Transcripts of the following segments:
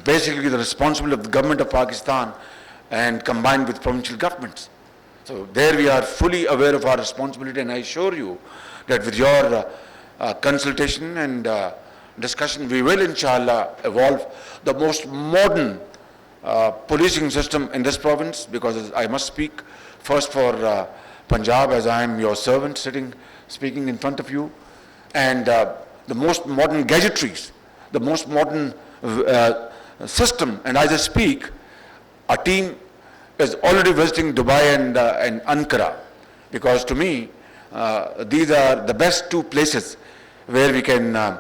basically the responsibility of the government of Pakistan and combined with provincial governments. So there we are fully aware of our responsibility, and I assure you that with your consultation and discussion, we will inshallah evolve the most modern policing system in this province, because I must speak first for Punjab, as I am your servant speaking in front of you, and the most modern gadgetries, the most modern system. And as I speak, our team is already visiting Dubai and Ankara, because to me, these are the best two places where we can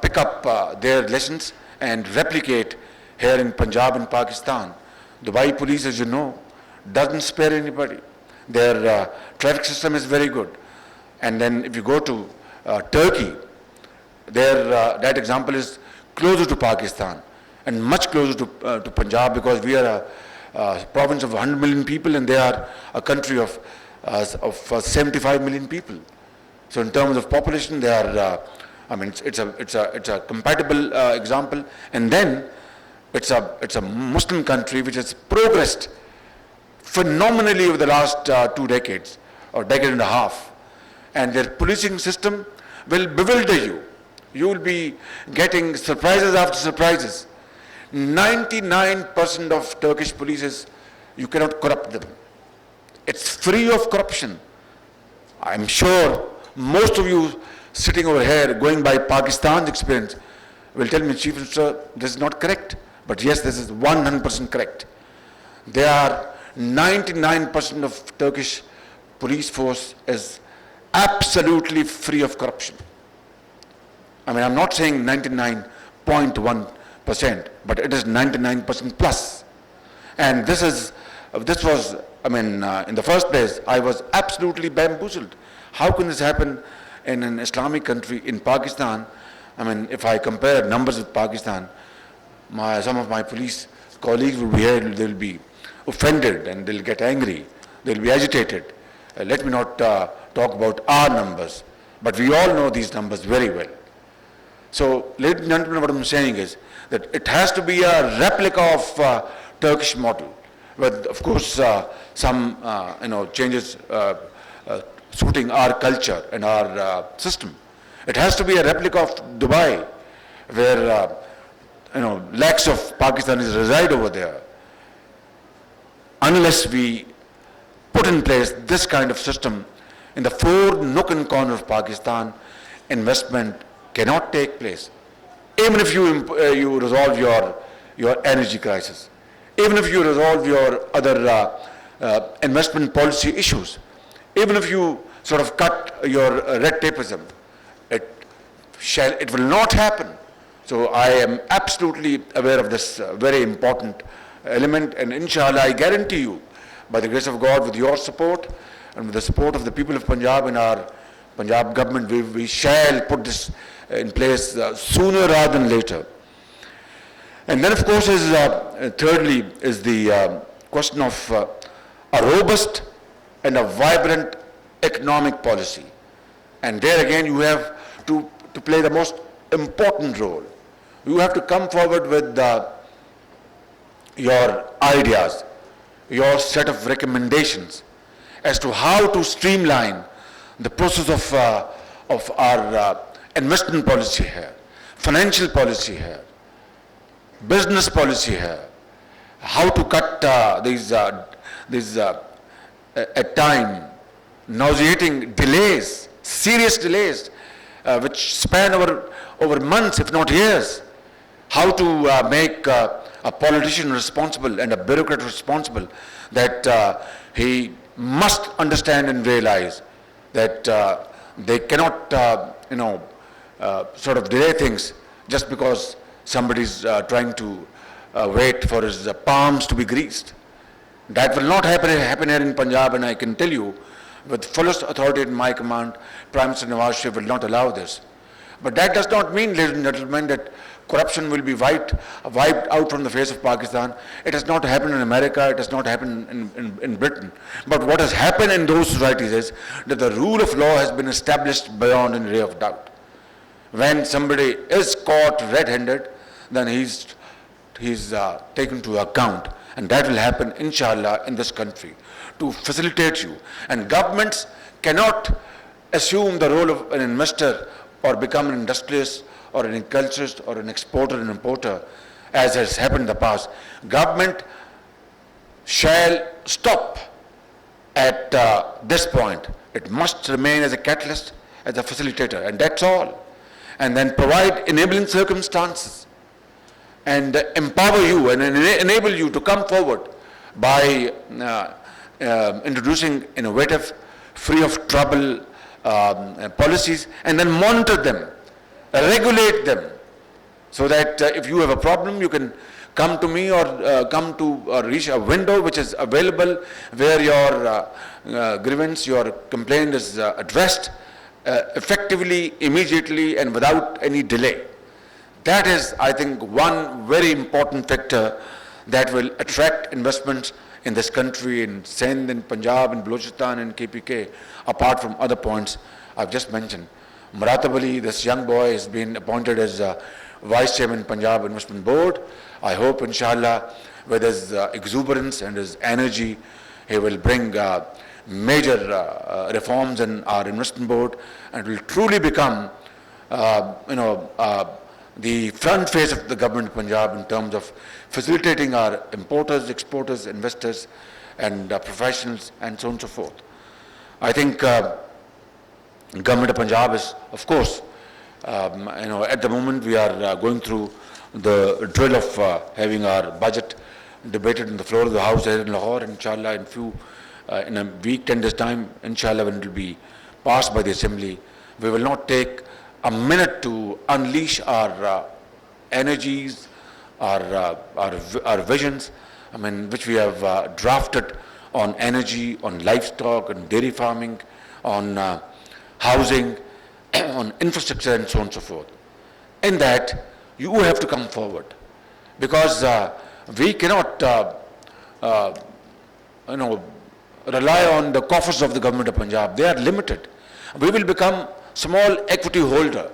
pick up their lessons and replicate here in Punjab and Pakistan. Dubai police, as you know, doesn't spare anybody. Their traffic system is very good. And then if you go to Turkey, that example is closer to Pakistan and much closer to Punjab, because we are a province of 100 million people and they are a country of 75 million people. So in terms of population, they are, it's a compatible example. And then it's a Muslim country which has progressed phenomenally over the last 2 decades or decade and a half. And their policing system will bewilder you. You will be getting surprises after surprises. 99% of Turkish police, you cannot corrupt them. It's free of corruption. I'm sure most of you sitting over here, going by Pakistan's experience, will tell me, Chief Minister, this is not correct. But yes, this is 100% correct. There are 99% of Turkish police force is absolutely free of corruption. I'm not saying 99.1%, but it is 99% plus. And this was, in the first place, I was absolutely bamboozled. How can this happen in an Islamic country, in Pakistan? If I compare numbers with Pakistan, some of my police colleagues will be here, they'll be offended and they'll get angry, they'll be agitated. Let me not talk about our numbers, but we all know these numbers very well. So, ladies and gentlemen, what I'm saying is that it has to be a replica of Turkish model, with, of course, some changes suiting our culture and our system. It has to be a replica of Dubai, where lakhs of Pakistanis reside over there. Unless we put in place this kind of system in the 4 nook and corner of Pakistan, investment cannot take place. Even if you resolve your energy crisis, even if you resolve your other investment policy issues, even if you sort of cut your red tapeism, it will not happen. So I am absolutely aware of this very important element, and inshallah I guarantee you, by the grace of God, with your support and with the support of the people of Punjab and our Punjab government, we shall put this in place sooner rather than later. And then, of course, thirdly is the question of a robust and a vibrant economic policy. And there again you have to play the most important role. You have to come forward with your ideas, your set of recommendations as to how to streamline the process of our investment policy here, financial policy here, business policy here, how to cut these at time nauseating delays, serious delays, which span over months, if not years. How to make a politician responsible and a bureaucrat responsible, that he must understand and realize that they cannot, sort of delay things just because somebody's trying to wait for his palms to be greased. That will not happen here in Punjab, and I can tell you with fullest authority in my command, Prime Minister Nawaz Sharif will not allow this. But that does not mean, ladies and gentlemen, that corruption will be wiped out from the face of Pakistan. It has not happened in America, it has not happened in Britain. But what has happened in those societies is that the rule of law has been established beyond any ray of doubt. When somebody is caught red-handed, then he's he's taken to account, and that will happen, inshallah, in this country to facilitate you. And governments cannot assume the role of an investor or become an industrialist or an agriculturist or an exporter and importer, as has happened in the past. Government shall stop at this point. It must remain as a catalyst, as a facilitator, and that's all. And then provide enabling circumstances and empower you and enable you to come forward by introducing innovative, free of trouble policies, and then monitor them, regulate them, so that if you have a problem, you can come to me or come to reach a window which is available where your grievance, your complaint is addressed effectively, immediately, and without any delay. That is, I think, one very important factor that will attract investments in this country, in Sindh, in Punjab, in Balochistan, in KPK, apart from other points I've just mentioned. Muratab Ali, this young boy, has been appointed as Vice Chairman Punjab Investment Board. I hope, inshallah, with his exuberance and his energy, he will bring major reforms in our investment board and will truly become, the front face of the government of Punjab in terms of facilitating our importers, exporters, investors, and professionals, and so on and so forth. I think government of Punjab is, of course, at the moment we are going through the drill of having our budget debated on the floor of the House here in Lahore. Inshallah, in a week, 10 days time, inshallah, when it will be passed by the Assembly, we will not take a minute to unleash our energies, our visions, which we have drafted on energy, on livestock, on dairy farming, on housing, on infrastructure, and so on and so forth. In that, you have to come forward, because we cannot, rely on the coffers of the government of Punjab. They are limited. We will become small equity holder,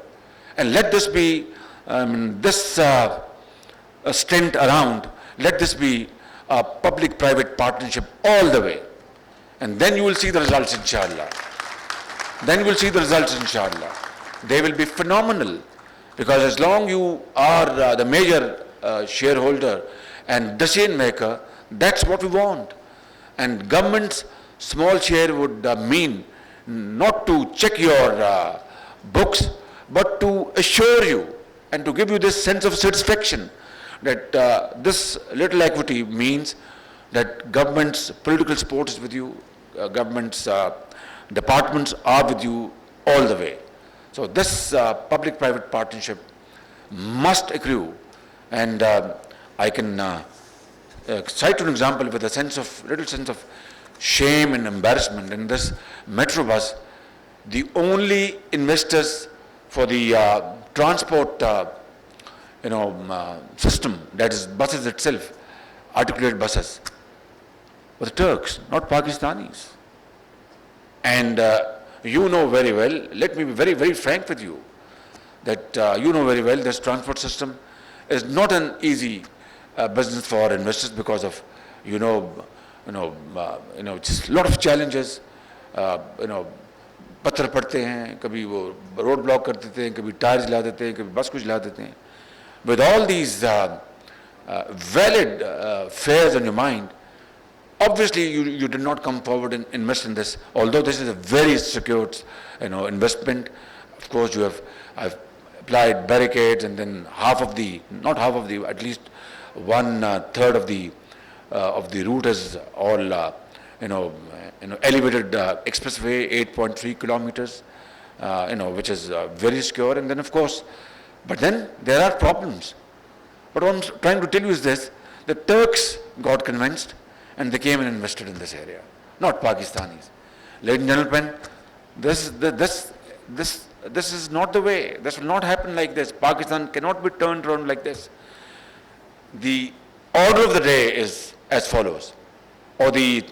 and let this be this stint around. Let this be a public-private partnership all the way, and then you will see the results, inshallah. Then you will see the results, inshallah. They will be phenomenal, because as long you are the major shareholder and decision maker, that's what we want. And government's small share would mean not to check your books, but to assure you and to give you this sense of satisfaction that this little equity means that government's political support is with you, government's departments are with you all the way. So this public-private partnership must accrue, and I can cite an example with a little sense of shame and embarrassment. In this metro bus, the only investors for the transport system, that is buses itself, articulated buses, were the Turks, not Pakistanis. And you know very well, let me be very, very frank with you, that you know very well this transport system is not an easy business for investors, because of just a lot of challenges. पत्थर पड़ते हैं, कभी वो road block कर देते हैं, कभी tyre जला देते हैं, कभी बस को जला देते हैं. With all these valid fears on your mind, obviously you did not come forward and invest in this, although this is a very secured investment. Of course, I've applied barricades, and then at least 1/3 of the route is all elevated expressway, 8.3 kilometers, which is very secure. And then, of course, but then there are problems. But what I'm trying to tell you is this: the Turks got convinced, and they came and invested in this area, not Pakistanis. Ladies and gentlemen, this is not the way. This will not happen like this. Pakistan cannot be turned around like this. The order of the day is as follows, or the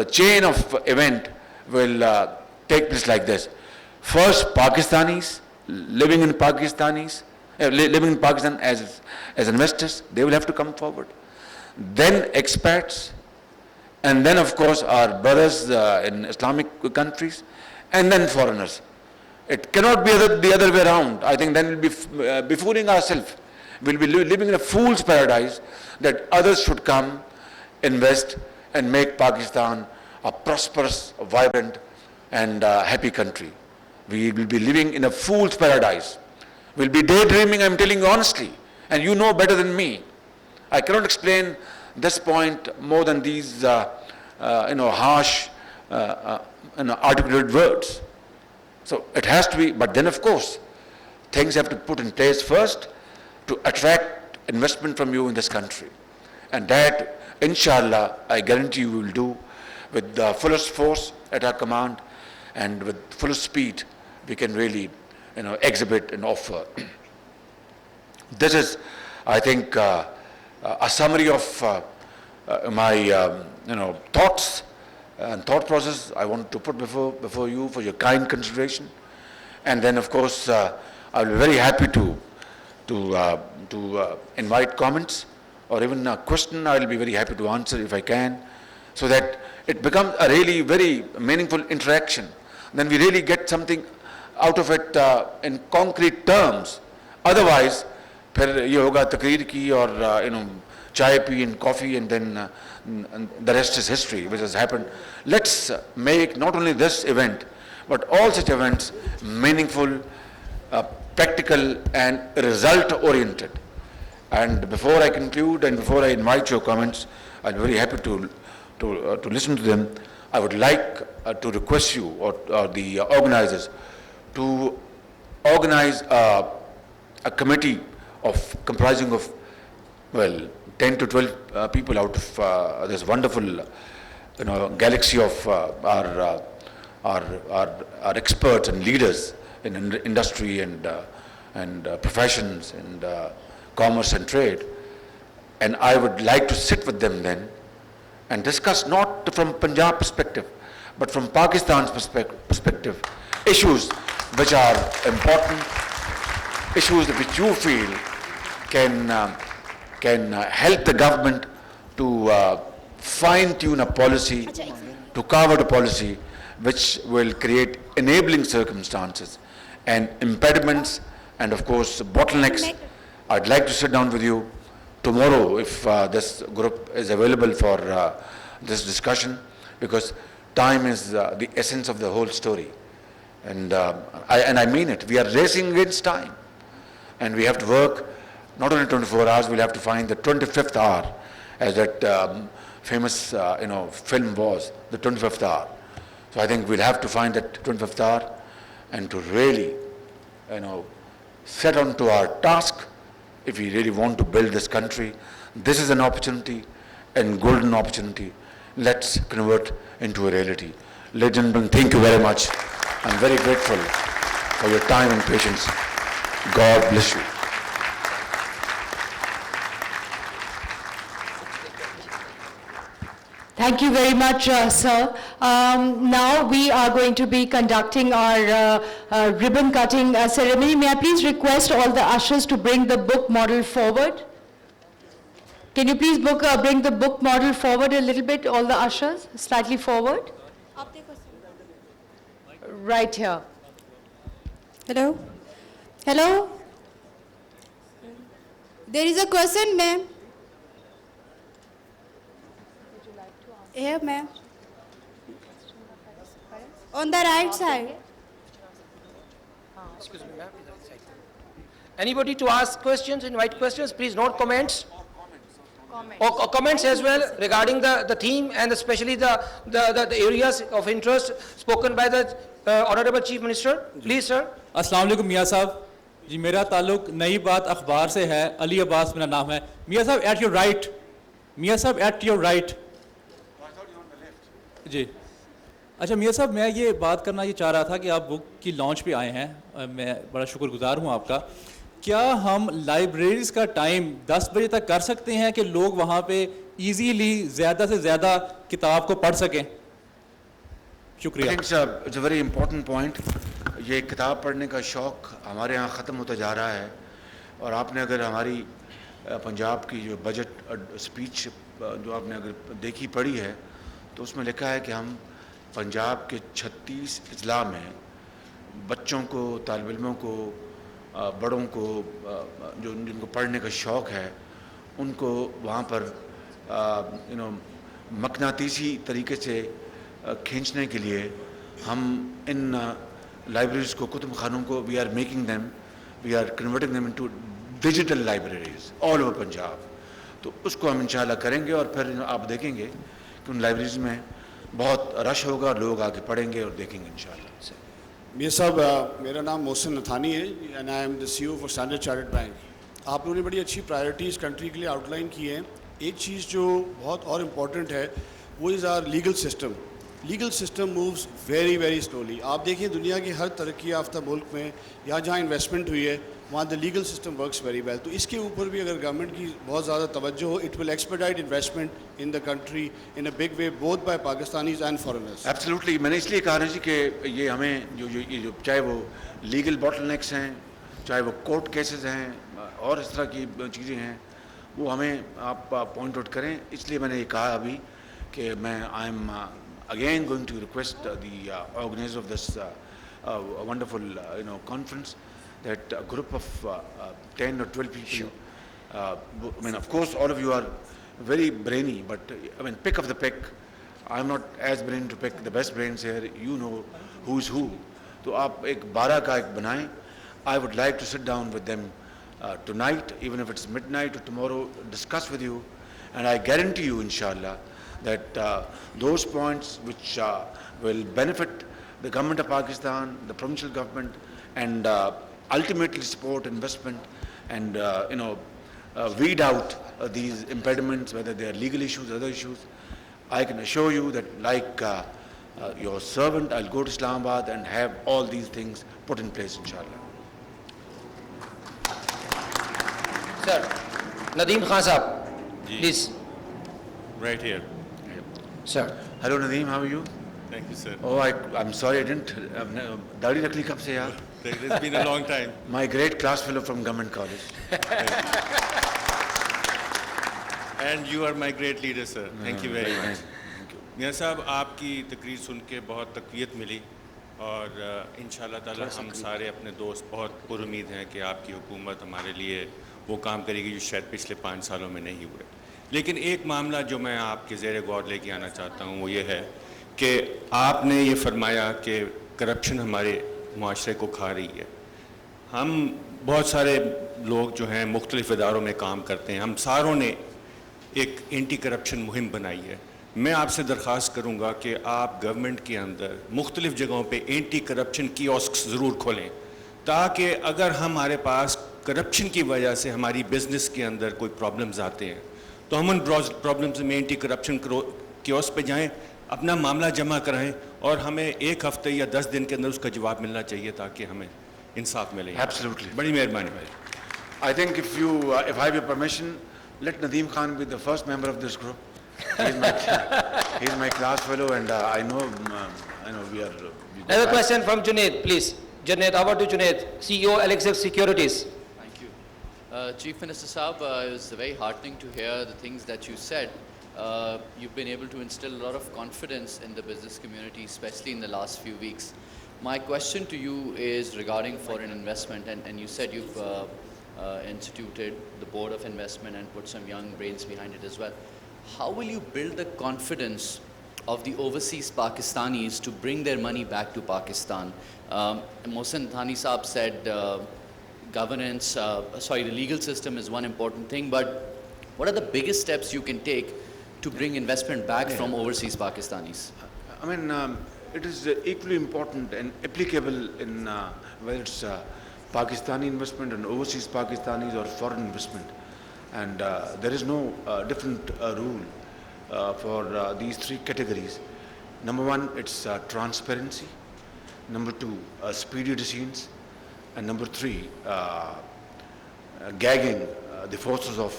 chain of event will take place like this. First, Pakistanis living in Pakistanis living in Pakistan as investors, they will have to come forward. Then expats, and then of course our brothers in Islamic countries, and then foreigners. It cannot be the other way around. I think then we'll be fooling ourselves. We'll be living in a fool's paradise that others should come, invest, and make Pakistan a prosperous, vibrant, and happy country. We will be living in a fool's paradise. We'll be daydreaming, I'm telling you honestly, and you know better than me. I cannot explain this point more than these, harsh, articulate words. So it has to be, but then of course, things have to put in place first to attract investment from you in this country. And that, inshallah, I guarantee you we will do with the fullest force at our command and with fullest speed we can really, exhibit and offer. This is, I think, a summary of my, thoughts and thought process I want to put before you for your kind consideration. And then, of course, I'll be very happy to invite comments or even a question. I'll be very happy to answer if I can, so that it becomes a really very meaningful interaction. Then we really get something out of it in concrete terms. Otherwise, फिर ये होगा तकरीर की और chai pee and coffee and then and the rest is history, which has happened. Let's make not only this event, but all such events meaningful, practical and result-oriented. And before I conclude and before I invite your comments, I'll be very happy to listen to them. I would like to request you or the organizers to organize a committee comprising of, 10 to 12 people out of this wonderful, galaxy of our experts and leaders in industry and professions and commerce and trade. And I would like to sit with them then and discuss not from Punjab perspective, but from Pakistan's perspective, issues which are important, issues which you feel can help the government to fine-tune a policy, to carve out a policy which will create enabling circumstances and impediments and of course bottlenecks. I'd like to sit down with you tomorrow if this group is available for this discussion, because time is the essence of the whole story. And I mean it. We are racing against time. And we have to work not only 24 hours, we'll have to find the 25th hour, as that famous film was, the 25th hour. So I think we'll have to find that 25th hour and to really set on to our task if we really want to build this country. This is an opportunity, and golden opportunity. Let's convert into a reality. Ladies and gentlemen, thank you very much. I'm very grateful for your time and patience. God bless you. Thank you very much, sir. Now we are going to be conducting our ribbon cutting ceremony. May I please request all the ushers to bring the book model forward? Can you please bring the book model forward a little bit, all the ushers, slightly forward? Right here. Hello? Hello? There is a question, ma'am. Here, ma'am. On the right side. Excuse me, ma'am. Anybody to ask questions, invite questions, please note comments. Or comments as well regarding the theme and especially the areas of interest spoken by the Honorable Chief Minister. Please, sir. अस्सलाम वालेकुम मियाँ साहब जी, मेरा ताल्लुक नई बात अखबार से है। अली अब्बास मेरा नाम है। मियाँ साहब एट योर राइट, मियाँ साहब एट योर राइट जी। अच्छा मियाँ साहब, मैं ये बात करना ये चाह रहा था कि आप बुक की लॉन्च पे आए हैं, मैं बड़ा शुक्रगुजार हूँ आपका। क्या हम लाइब्रेरीज़ का टाइम 10 बजे तक कर सकते हैं कि लोग वहाँ पे इजीली ज़्यादा से ज़्यादा किताब को पढ़ सकें? शुक्रिया। It's a very important point. ये किताब पढ़ने का शौक़ हमारे यहाँ ख़त्म होता जा रहा है। और आपने अगर हमारी पंजाब की जो बजट स्पीच जो आपने अगर देखी पढ़ी है तो उसमें लिखा है कि हम पंजाब के 36 अजला में बच्चों को, तालिब इल्मों को, बड़ों को, जो जिनको पढ़ने का शौक़ है उनको वहाँ पर मकनातीसी तरीके से खींचने के लिए हम इन लाइब्रेरीज़ को, कुतुब खानों को, we are making them, we are converting them into digital libraries all over Punjab. तो उसको हम इंशाल्लाह करेंगे और फिर आप देखेंगे कि उन लाइब्रेरीज में बहुत रश होगा, लोग आके पढ़ेंगे और देखेंगे इंशाल्लाह। मियां साहब, मेरा नाम मोहसिन नथानी है and I am the CEO for standard chartered bank. आप लोगों ने बड़ी अच्छी प्रायोरिटीज़ कंट्री के लिए आउटलाइन की हैं। एक चीज़ जो बहुत और इम्पॉर्टेंट है वो is our legal system. Legal system moves very very slowly. आप देखिए दुनिया के हर तरक्की याफ्ता मुल्क में या जहाँ इन्वेस्टमेंट हुई है वहाँ the legal system works very well. तो इसके ऊपर भी अगर गवर्नमेंट की बहुत ज़्यादा तवज्जो हो, it will expedite investment in the country in a big way, both by Pakistanis and foreigners. Absolutely, मैंने इसलिए कहा ना जी कि ये हमें जो चाहे वो लीगल बॉटलनेक्स हैं, चाहे वो कोर्ट केसेस हैं और इस तरह की चीज़ें हैं, वो हमें आप पॉइंट आउट करें। इसलिए मैंने ये कहा अभी कि मैं I am again going to request the organizer of this wonderful conference that a group of 10 or 12 people, I mean of course all of you are very brainy, but I mean pick of the pick. I'm not as brainy to pick the best brains here, you know who's who. तो आप एक 12 का एक बनाएं. I would like to sit down with them tonight, even if it's midnight, or tomorrow, discuss with you, and I guarantee you inshallah that those points which will benefit the government of Pakistan, the provincial government, and ultimately support investment and weed out these impediments, whether they are legal issues, other issues. I can assure you that like your servant, I'll go to Islamabad and have all these things put in place, inshallah. Sir, Nadeem Khan Sahab, please. Right here. Sir. Hello Nadeem, how are you? Thank you, sir. Oh, I'm sorry I didn't. दाढ़ी रख ली कब से यार? It's been a long time. My great class fellow from government college. And you are my great leader, sir. Thank you very much. Thank you. मियां साहब, आपकी तकरीर सुन के बहुत तक़वियत मिली और इंशाल्लाह ताला हम सारे अपने दोस्त बहुत पुरुमीद हैं कि आपकी हुकूमत हमारे लिए वो काम करेगी जो शायद पिछले 5 सालों में नहीं हुए। लेकिन एक मामला जो मैं आपके ज़ेरे गौर लेके आना चाहता हूँ वो ये है कि आपने ये फरमाया कि करप्शन हमारे मुआशरे को खा रही है। हम बहुत सारे लोग जो हैं मुख्तलिफ़ इदारों में काम करते हैं, हम सारों ने एक एंटी करप्शन मुहिम बनाई है। मैं आपसे दरख्वास्त करूँगा कि आप गवर्नमेंट के अंदर मुख्तलिफ़ जगहों पे एंटी करप्शन कियोस्क ज़रूर खोलें ताकि अगर हमारे पास करप्शन की वजह से हमारी बिज़नेस के अंदर कोई प्रॉब्लम्स आते हैं तो हम उन प्रॉब्लम्स में एंटी करप्शन कियोस्क पे जाएं, अपना मामला जमा कराएं और हमें 1 हफ्ते या 10 दिन के अंदर उसका जवाब मिलना चाहिए ताकि हमें इंसाफ मिले। Absolutely. बड़ी मेहरबानी भाई। I think if I have your permission, let Nadeem Khan be the first member of this group. He's my class fellow, and I know we are. Another question from Junaid, please. Junaid, over to Junaid, CEO, Alexis Securities. Thank you. Chief Minister Saab, it was very heartening to hear the things that you said. You've been able to instill a lot of confidence in the business community, especially in the last few weeks. My question to you is regarding foreign investment, and you said you've instituted the Board of Investment and put some young brains behind it as well. How will you build the confidence of the overseas Pakistanis to bring their money back to Pakistan? Mohsin Thani Saab said governance, the legal system is one important thing, but what are the biggest steps you can take to bring investment back from overseas Pakistanis? I mean, it is equally important and applicable in whether it's Pakistani investment and overseas Pakistanis or foreign investment. And there is no different rule for these 3 categories. Number 1, it's transparency. Number 2, speedy decisions. And number 3, gagging the forces of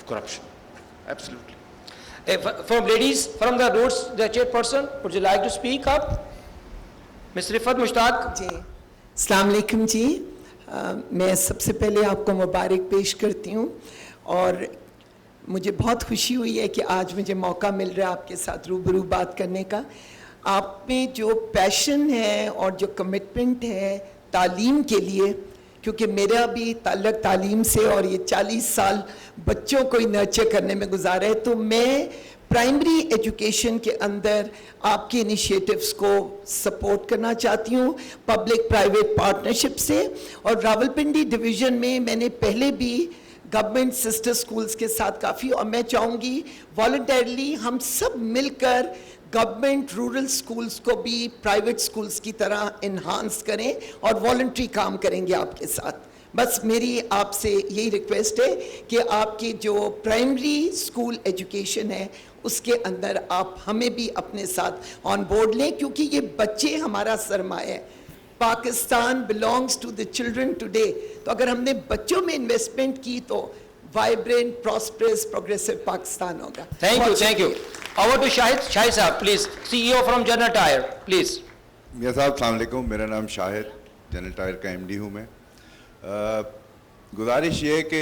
corruption. Absolutely. From ladies, from the roads, the chairperson, would you like to speak up? Ms. Rifat Mushtaq. जी, अस्सलाम वालेकुम जी। मैं सबसे पहले आपको मुबारक पेश करती हूँ और मुझे बहुत खुशी हुई है कि आज मुझे मौका मिल रहा है आपके साथ रूबरू बात करने का। आप में जो पैशन है और जो कमिटमेंट है तालीम के लिए, क्योंकि मेरा भी ताल्लुक तालीम से और ये 40 साल बच्चों को ही नर्चर करने में गुजारा है, तो मैं प्राइमरी एजुकेशन के अंदर आपके इनिशिएटिव्स को सपोर्ट करना चाहती हूँ पब्लिक प्राइवेट पार्टनरशिप से। और रावलपिंडी डिवीज़न में मैंने पहले भी गवर्नमेंट सिस्टर स्कूल्स के साथ काफ़ी, और मैं चाहूँगी वॉलंटरली हम सब मिलकर गवर्नमेंट रूरल स्कूल्स को भी प्राइवेट स्कूल्स की तरह इन्हांस करें और वॉलंटरी काम करेंगे आपके साथ। बस मेरी आपसे यही रिक्वेस्ट है कि आपकी जो प्राइमरी स्कूल एजुकेशन है उसके अंदर आप हमें भी अपने साथ ऑन बोर्ड लें, क्योंकि ये बच्चे हमारा सरमाया है। Pakistan belongs to the children today. तो अगर हमने बच्चों में इन्वेस्टमेंट की तो वाइब्रेंट, प्रॉस्परस, प्रोग्रेसिव पाकिस्तान होगा। Thank you. Over to Shahid साहब, please, CEO from General Tyre, please. मियां साहब अस्सलाम वालेकुम, मेरा नाम शाहिद, जनरल टायर का MD हूँ मैं। गुजारिश ये कि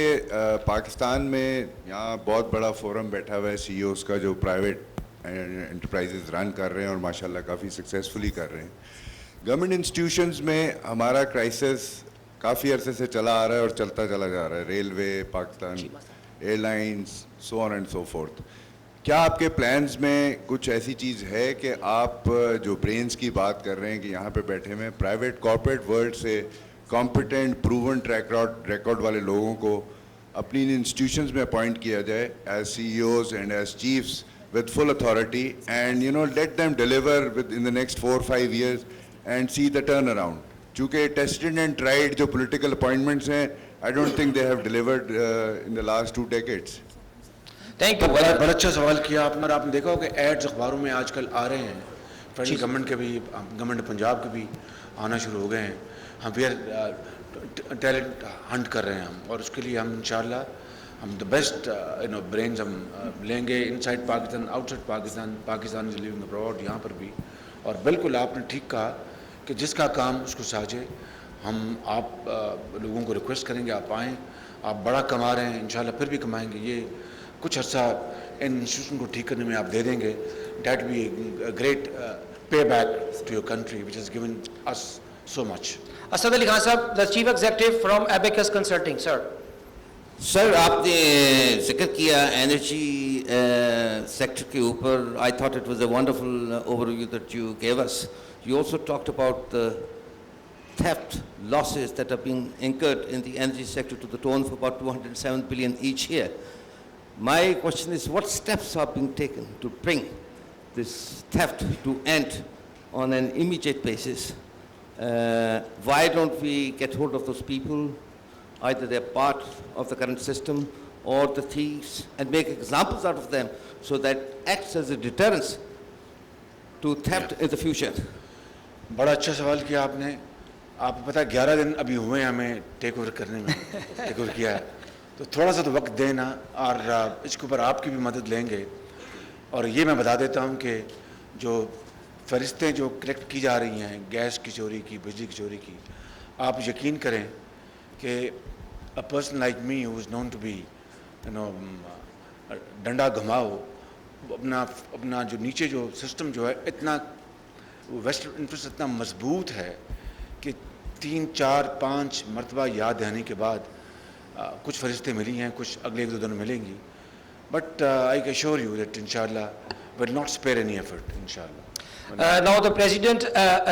पाकिस्तान में यहाँ बहुत बड़ा फोरम बैठा हुआ है CEOs का जो प्राइवेट एंटरप्राइजेज रन कर रहे हैं और माशाल्लाह काफ़ी सक्सेसफुली कर रहे हैं। गवर्नमेंट इंस्टीट्यूशंस में हमारा क्राइसिस काफ़ी अरसे से चला आ रहा है और चलता चला जा रहा है। Railway, Pakistan airlines, so on and so fourth. क्या आपके प्लान्स में कुछ ऐसी चीज़ है कि आप जो ब्रेन्स की बात कर रहे हैं कि यहाँ पे बैठे हुए प्राइवेट कॉर्पोरेट वर्ल्ड से कॉम्पिटेंट प्रूवन ट्रैक रिकॉर्ड वाले लोगों को अपनी इंस्टीट्यूशंस में अपॉइंट किया जाए as CEOs and as chiefs with full authority, and let them deliver in the next 4-5 years and see the turnaround. चूँकि tested and tried जो political appointments हैं, I don't think they have delivered in the last 2 decades. Thank you. बड़ा अच्छा सवाल किया आपने। और आपने देखा होगा एड्स अखबारों में आजकल आ रहे हैं, फेडरल गवर्नमेंट के भी, गवर्नमेंट पंजाब के भी आना शुरू हो गए हैं। हम फिर टैलेंट हंट कर रहे हैं हम, और उसके लिए हम इंशाल्लाह हम द बेस्ट ब्रेन्स हम लेंगे inside Pakistan, outside Pakistan, Pakistan is living abroad, यहाँ पर भी। और बिल्कुल आपने ठीक कहा कि जिसका काम उसको साझे। हम आप लोगों को रिक्वेस्ट करेंगे आप आएँ, आप बड़ा कमा रहे हैं, इंशाल्लाह फिर भी कमाएंगे। ये कुछ अर्सा इन इंस्टीट्यूशन को ठीक करने में आप दे देंगे, that be great pay back to your country which has given us so much. Asad Ali Khan साहब, the chief executive from Abacus consulting, sir आपने जिक्र किया एनर्जी सेक्टर के ऊपर। I thought it was a wonderful overview that you gave us. You also talked about the theft losses that are being incurred in the energy sector to the tune of about 207 billion each year. My question is, what steps are being taken to bring this theft to end on an immediate basis? Why don't we get hold of those people, either they're part of the current system or the thieves, and make examples out of them so that acts as a deterrence to theft in the future? बड़ा अच्छा सवाल किया आपने। आपको पता है 11 दिन अभी हुए हमें टेक ओवर करने में, टेक ओवर किया है, तो थोड़ा सा तो वक्त देना, और इसके ऊपर आपकी भी मदद लेंगे। और ये मैं बता देता हूँ कि जो फरिश्तें जो कलेक्ट की जा रही हैं गैस की चोरी की, बिजली की चोरी की, आप यकीन करें कि a person like me who is known to be डंडा घुमाओ, अपना जो नीचे जो सिस्टम जो है इतना वेस्टर्न इंटरेस्ट इतना मजबूत है कि 3, 4, 5 मरतबा याद दहानी के बाद कुछ फरिश्ते मिली हैं, कुछ अगले 1-2 दिन मिलेंगी। But I can assure you that इंशाल्लाह will not spare any effort इंशाल्लाह। Now the president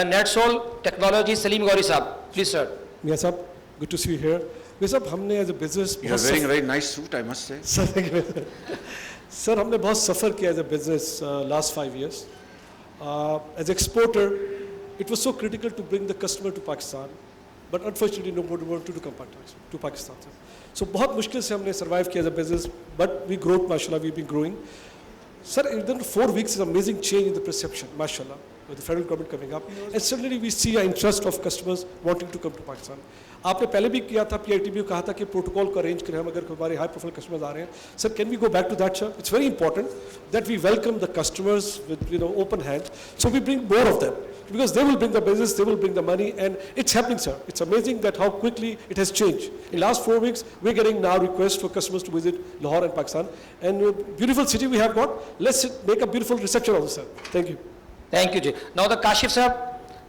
NetSol technology, Saleem Ghauri साहब, प्लीज सर। मियां साहब, good to see you here. मियां साहब, हमने as a business, you are wearing a very nice suit, I must say. Sir हमने बहुत suffer किया as a business last 5 years. As exporter, it was so critical to bring the customer to Pakistan, but unfortunately nobody wanted to come to Pakistan. So बहुत मुश्किल से हमने survive किया as a business, but we grew, mashallah, we've been growing. Sir, within 4 weeks, is amazing change in the perception, mashallah, with the federal government coming up, and suddenly we see an interest of customers wanting to come to Pakistan. आपने पहले भी किया था, PITB कहा था कि protocol को arrange करें हम अगर हमारे हाई प्रोफाइल कस्टमर्स आ रहे हैं. Sir, can we go back to that, sir? It's very important that we welcome the customers with open hand, so we bring more of them. because they will bring the business, they will bring the money, and it's happening, sir. It's amazing that how quickly it has changed. In last 4 weeks, we're getting now requests for customers to visit Lahore and Pakistan, and beautiful city we have got. Let's make a beautiful reception also, sir. Thank you. Thank you, Ji. Now the Kashif sir,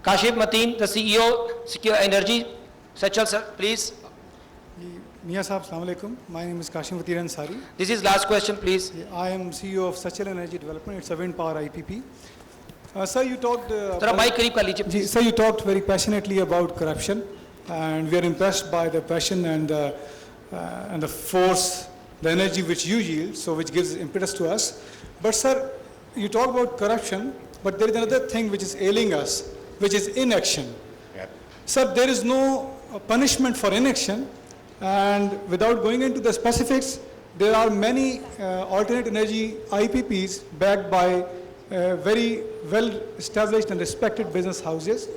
Kashif Mateen, the CEO, Secure Energy. Sachal sir, please. Mia Saab, Assalamu alaikum. My name is Kashim Vatir Ansari. This is last question, please. I am CEO of Sachal Energy Development. It's a wind power IPP. Sir, you talked. Thora mic kareeb kar lijiye, please. Sir, you talked very passionately about corruption, and we are impressed by the passion and the force, the energy which you yield, so which gives impetus to us. But sir, you talk about corruption, but there is another thing which is ailing us, which is inaction. Yep. Sir, there is no punishment for inaction. And without going into the specifics, there are many alternate energy IPPs backed by very well established and respected business houses,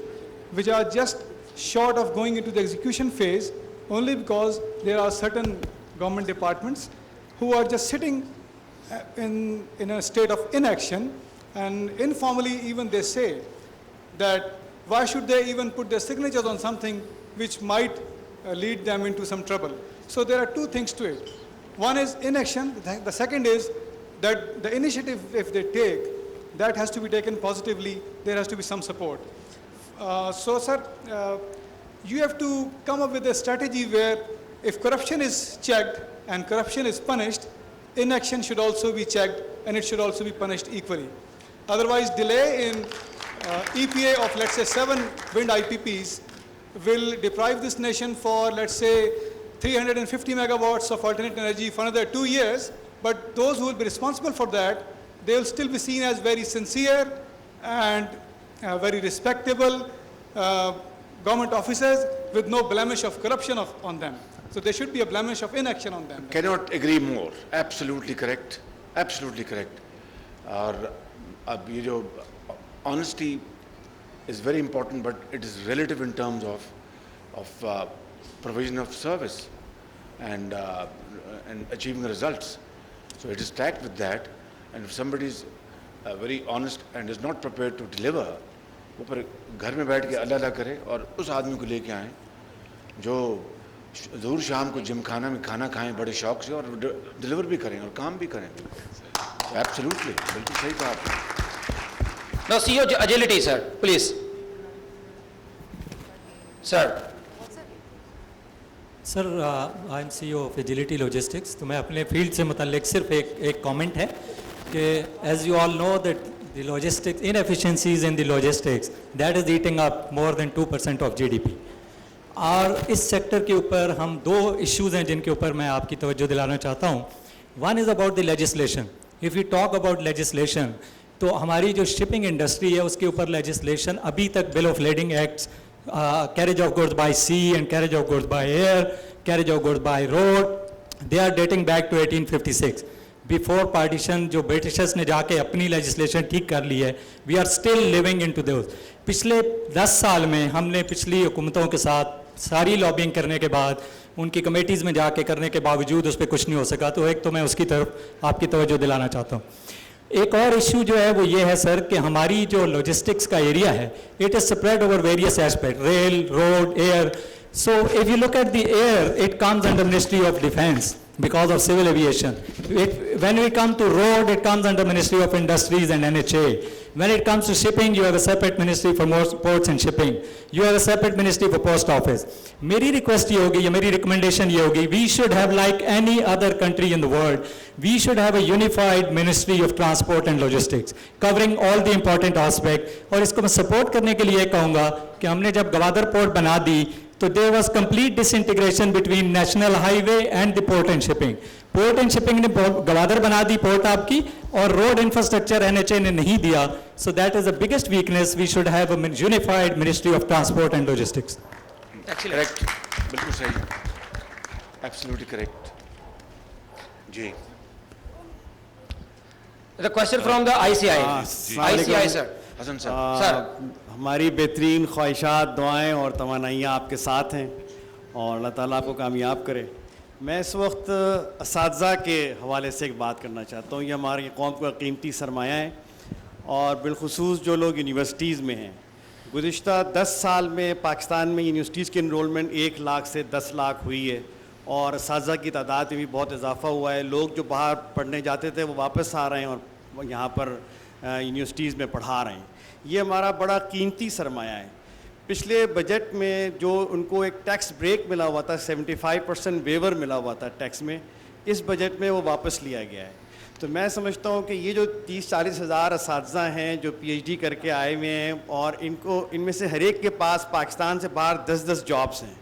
which are just short of going into the execution phase only because there are certain government departments who are just sitting in a state of inaction, and informally even they say that why should they even put their signatures on something which might lead them into some trouble. So there are two things to it. One is inaction. The second is that the initiative, if they take, that has to be taken positively. There has to be some support. So, sir, you have to come up with a strategy where if corruption is checked and corruption is punished, inaction should also be checked and it should also be punished equally. Otherwise, delay in EPA of, let's say, 7 wind IPPs will deprive this nation for, let's say, 350 megawatts of alternate energy for another 2 years, but those who will be responsible for that, they will still be seen as very sincere and very respectable government officers with no blemish of corruption on them. So there should be a blemish of inaction on them. Cannot agree more. Absolutely correct. Absolutely correct. Honesty is very important, but it is relative in terms of provision of service and achieving the results. So it is tagged with that, and if somebody is very honest and is not prepared to deliver, वो पर घर में बैठ के अल्लाह अल्लाह करे और उस आदमी को लेके आएं जो ज़रूर शाम को जिम खाना में खाना खाएं बड़े शौक से और डिलीवर भी करें और काम भी करें. Absolutely, बिल्कुल सही कहा आपने. Now CEO Agility, sir, please. Sir. Sir I am CEO of agility logistics. तो मैं अपने फील्ड से मुतल्लिक सिर्फ एक कमेंट है कि as you all know that the logistics inefficiencies in the logistics that is eating up more than 2% of GDP. और इस सेक्टर के ऊपर हम 2 इश्यूज़ हैं जिनके ऊपर मैं आपकी तवज्जो दिलाना चाहता हूँ. One is about the legislation. If you talk about legislation, तो हमारी जो शिपिंग इंडस्ट्री है उसके ऊपर लेजिस्लेशन अभी तक bill of lading acts, carriage of goods by sea and carriage of goods by air, carriage of goods by road, they are dating back to 1856. Before partition जो Britishers ने जाके अपनी legislation ठीक कर ली है, we are still living into those. पिछले 10 साल में हमने पिछली हुकूमतों के साथ सारी लॉबिंग करने के बाद, उनकी कमेटीज़ में जाके करने के बावजूद उस पर कुछ नहीं हो सका. तो एक तो मैं उसकी तरफ आपकी तवज्जो दिलाना चाहता हूँ. एक और इशू जो है वो ये है सर कि हमारी जो लॉजिस्टिक्स का एरिया है, it is spread over various aspect, rail, road, air. So if you look at the air, it comes under ministry of defence because of civil aviation. When we come to road, it comes under Ministry of Industries and NHA. When it comes to shipping, you have a separate ministry for ports and shipping. You have a separate ministry for post office. मेरी request ये होगी या मेरी recommendation ये होगी, we should have, like any other country in the world, we should have a unified Ministry of Transport and Logistics, covering all the important aspects. और इसको मैं support करने के लिए कहूँगा कि हमने जब गवादर पोर्ट बना दी, तो there was complete disintegration between national highway and the port and shipping. Port and shipping ने गवादर बना दी पोर्ट आपकी, और रोड इंफ्रास्ट्रक्चर NHA ने नहीं दिया. So that is the biggest weakness. We should have a unified Ministry of Transport and Logistics. Correct. बिल्कुल सही. Absolutely correct. Ji. The question from the ICI. ICI sir. Hasan साहब. Sir. हमारी बेहतरीन ख्वाहिशात, दुआएं और तमन्नाइयाँ आपके साथ हैं और अल्लाह ताला आपको कामयाब करे. मैं इस वक्त असातिज़ा के हवाले से एक बात करना चाहता हूँ. ये हमारी कौम का कीमती सरमाया है और बिलखुसूस जो लोग यूनिवर्सिटीज़ में हैं. गुज़िश्ता 10 साल में पाकिस्तान में यूनिवर्सिटीज़ की इनरोलमेंट 1 लाख से 10 लाख हुई है और असातिज़ा की तादाद में भी बहुत इजाफा हुआ है। लोग जो बाहर पढ़ने जाते थे वो वापस आ रहे हैं और यहाँ पर यूनिवर्सिटीज़ में पढ़ा रहे हैं। ये हमारा बड़ा कीमती सरमाया है। पिछले बजट में जो उनको एक टैक्स ब्रेक मिला हुआ था, 75% वेवर मिला हुआ था टैक्स में, इस बजट में वो वापस लिया गया है। तो मैं समझता हूँ कि ये जो 30-40 हज़ार असातिज़ा हैं जो PhD करके आए हुए हैं और इनमें से हर एक के पास पाकिस्तान से बाहर 10-10 जॉब्स हैं।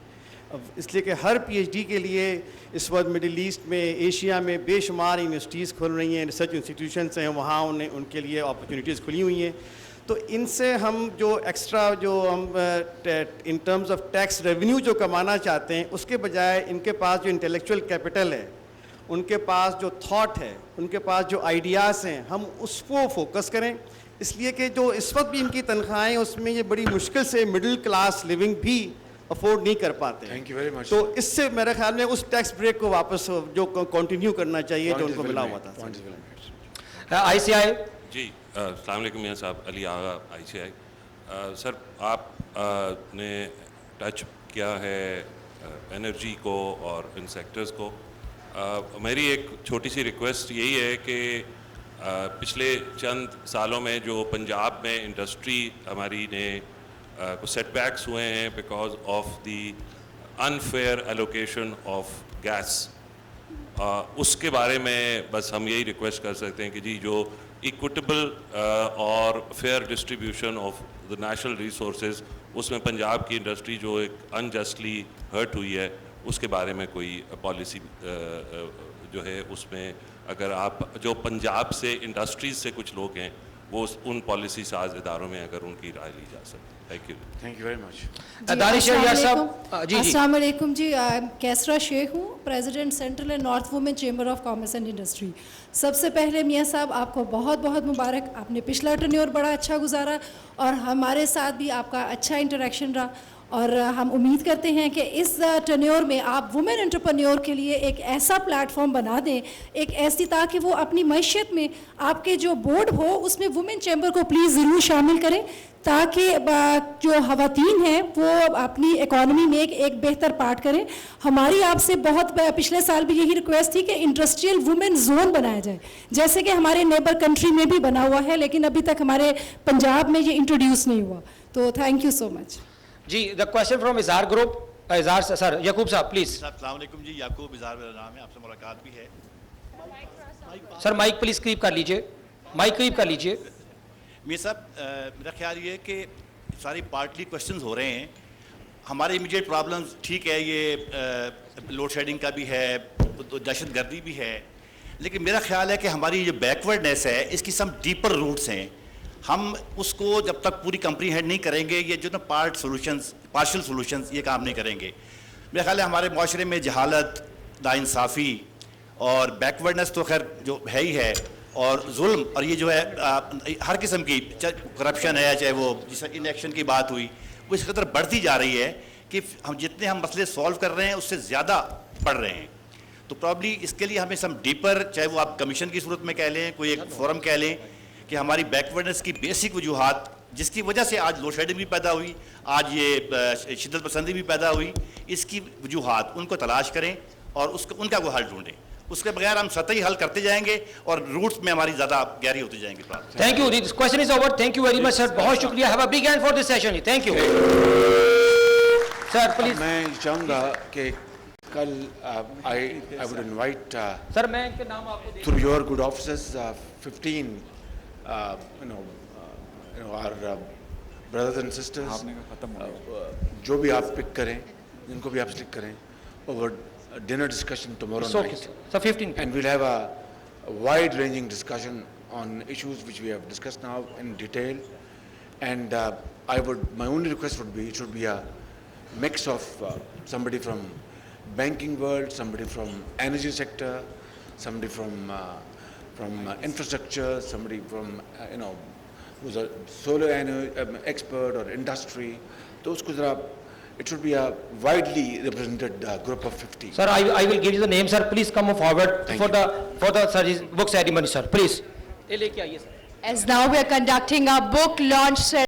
अब इसलिए कि हर PhD के लिए इस वक्त मिडिल ईस्ट में, एशिया में बेशुमार यूनिवर्सिटीज़ खुल रही हैं, रिसर्च इंस्टीट्यूशंस हैं, वहाँ उनके लिए अपॉर्चुनिटीज़ खुली हुई हैं। तो इनसे हम जो एक्स्ट्रा जो हम in terms of tax revenue जो कमाना चाहते हैं, उसके बजाय इनके पास जो इंटेलेक्चुअल कैपिटल है, उनके पास जो थॉट है, उनके पास जो आइडियाज़ हैं, हम उसको फोकस करें। इसलिए कि जो इस वक्त भी इनकी तनख्वाहें उसमें ये बड़ी मुश्किल से मिडिल क्लास लिविंग भी अफोर्ड नहीं कर पाते हैं। Thank you very much. तो इससे मेरे ख्याल में उस टैक्स ब्रेक को वापस जो कंटिन्यू करना चाहिए जो उनको मिला हुआ था। ICI जी, अस्सलाम वालेकुम मियां साहब, अली आगा ICI। सर आपने टच किया है एनर्जी को और इन सेक्टर्स को। मेरी एक छोटी सी रिक्वेस्ट यही है कि पिछले चंद सालों में जो पंजाब में इंडस्ट्री हमारी ने कुछ सेटबैक्स हुए हैं because of the unfair allocation of gas, उसके बारे में बस हम यही रिक्वेस्ट कर सकते हैं कि जी जो इक्विटेबल और fair distribution of the national resources, उसमें पंजाब की इंडस्ट्री जो एक अनजस्टली हर्ट हुई है, उसके बारे में कोई पॉलिसी जो है उसमें अगर आप जो पंजाब से इंडस्ट्रीज से कुछ लोग हैं वो उन पॉलिसी साज इदारों में अगर उनकी राय ली जा सकती। Thank you very much. अस्सलाम वालेकुम जी, कैसरा शेख हूँ, president central and north women chamber of commerce and industry. सबसे पहले मियाँ साहब आपको बहुत बहुत मुबारक, आपने पिछला टर्न्योर बड़ा अच्छा गुजारा और हमारे साथ भी आपका अच्छा इंटरेक्शन रहा और हम उम्मीद करते हैं कि इस टर्न्योर में आप वुमेन एंटरप्रेन्योर के लिए एक ऐसा प्लेटफॉर्म बना दें, एक ऐसी, ताकि वो अपनी मैशियत में आपके जो बोर्ड हो उसमें वुमेन चैम्बर को प्लीज़ ज़रूर शामिल करें, ताकि जो ख़वातीन हैं वो अपनी इकॉनमी में एक बेहतर पार्ट करें। हमारी आपसे बहुत पिछले साल भी यही रिक्वेस्ट थी कि इंडस्ट्रियल वुमेन जोन बनाया जाए, जैसे कि हमारे नेबर कंट्री में भी बना हुआ है, लेकिन अभी तक हमारे पंजाब में ये इंट्रोड्यूस नहीं हुआ। तो thank you so much ji. The question from Izhar group, Izhar sir, Yakub साहब प्लीज। अस्सलाम वालेकुम जी, याकूब इज़हार मेरा नाम है, आपसे मुलाकात भी है। सर माइक प्लीज करीब कर लीजिए, माइक करीब कर लीजिए। मीर साहब, मेरा ख्याल ये है कि सारी पार्टली क्वेश्चंस हो रहे हैं। हमारे इमीडिएट प्रॉब्लम्स ठीक है, ये लोड शेडिंग का भी है, तो दहशतगर्दी भी है, लेकिन मेरा ख्याल है कि हमारी जो बैकवर्डनेस है इसकी सम डीपर रूट्स हैं। हम उसको जब तक पूरी कंप्रीहेंड नहीं करेंगे, ये जो ना पार्शियल सोल्यूशंस ये काम नहीं करेंगे। मेरा ख्याल है हमारे माशरे में जहालत, नाइंसाफ़ी और बैकवर्डनेस तो खैर जो है ही है, और जुल्म, और ये जो है हर किस्म की करप्शन है, चाहे वो जिस इलेक्शन की बात हुई, वो इस कदर बढ़ती जा रही है कि हम जितने हम मसले सॉल्व कर रहे हैं उससे ज़्यादा बढ़ रहे हैं। तो प्रॉब्ली इसके लिए हमें सम डीपर, चाहे वो आप कमीशन की सूरत में कह लें, कोई एक फोरम कह लें, कि हमारी बैकवर्डनेस की बेसिक वजूहात जिसकी वजह से आज लोड शेडिंग भी पैदा हुई, आज ये शिद्दत पसंदी भी पैदा हुई, इसकी वजूहात उनको तलाश करें और उनका वो हल ढूंढें। उसके बगैर हम सतही हल करते जाएंगे और रूट्स में हमारी ज़्यादा गहरी होती जाएंगी। Thank you, this question is over. Thank you very much sir, बहुत शुक्रिया। Have a big hand for this session. Thank you sir. Please मैं चाहूँगा कि कल आई वुड इनवाइट सर, मैं इनके नाम आपको through your good officers 15 our brothers and sisters, जो भी आप पिक करें, जिनको भी आप सिलेक्ट करें, over dinner discussion tomorrow night. So 15. And we'll have a wide-ranging discussion on issues which we have discussed now in detail. And my only request would be, it should be a mix of somebody from banking world, somebody from energy sector, somebody from infrastructure, somebody from who's a solar expert or industry. It should be a widely represented group of 50. Sir, I will give you the name, sir. Please come forward for the book ceremony, sir. Please. As now we are conducting our book launch ceremony.